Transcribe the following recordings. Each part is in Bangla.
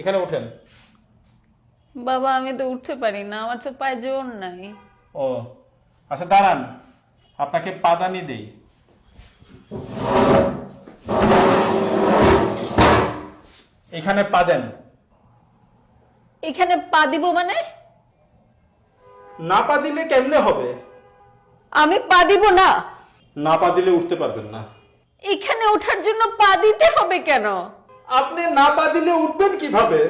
এখানে ওঠেন। বাবা আমি তো উঠতে পারি না, আমার তো পায়ে জোর নাই। ও আচ্ছা দাঁড়ান, আপনাকে পাদানি দেই। এখানে পা দেন। এখানে পা দিব মানে? না পা দিলে কেমনে হবে? আমি পা দিব না। না পা দিলে উঠতে পারবেন না। এখানে ওঠার জন্য পা দিতে হবে কেন? আপনি না পা দিলে উঠবেন কিভাবে?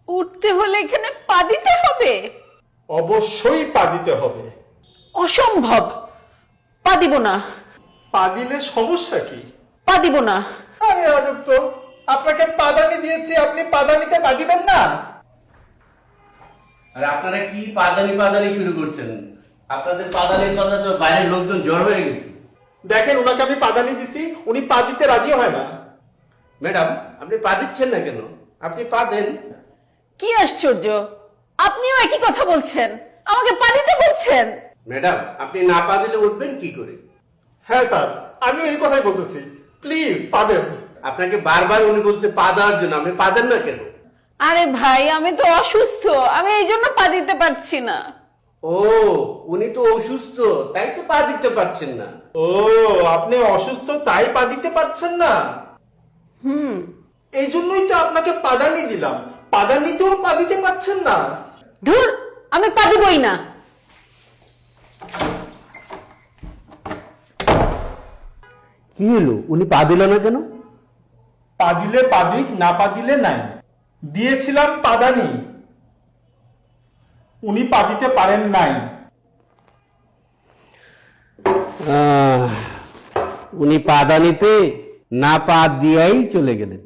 উঠতে হলে এখানে পা দিতে হবে? অবশ্যই পা দিতে হবে। অসম্ভব, পা দিব না। পা দিলে সমস্যা কি? পা দিব না। আরে আজব তো, আপনাকে পাদানি দিয়েছি, আপনি পাদানিতে পা দিবেন না? আরে আপনারা কি পাদানি পাদানি শুরু করছেন? আপনাদের পাদানির কথা তো বাইরের লোকজন জ্বর হয়ে গেছে। দেখেন ওনাকে আমি পাদানি দিছি, উনি পা দিতে রাজি হয় না। ম্যাডাম আপনি পা দিচ্ছেন না কেন? আপনি পা দেন। কি আশ্চর্য, আপনিও একই কথা বলছেন, আমাকে পা দিতে বলছেন। ম্যাডাম আপনি না পা দিলে উঠবেন কি করে? হ্যাঁ স্যার, আমি এই কথাই বলতেছি, প্লিজ পা দেন। আপনাকে বারবার উনি বলছে পা দেওয়ার জন্য, আপনি পা দেন না কেন? আরে ভাই আমি তো অসুস্থ, আমি এই জন্য পা দিতে পারছি না। ও উনি তো অসুস্থ, তাই তো পা দিতে পারছেন না। ও আপনি অসুস্থ তাই পা দিতে পারছেন না? এই জন্যই তো আপনাকে পাদানি দিলাম, পাদানিতেও পা দিতে পারছেন না। ধুর, আমি পা দিবই না। কি হলো, উনি পা দিল না কেন? পা দিলে পা দিক, না পা দিলে নাই। দিয়েছিলাম পাদানি, উনি পা দিতে পারেন নাই। উনি পাদানিতে না পা দিয়াই চলে গেলেন।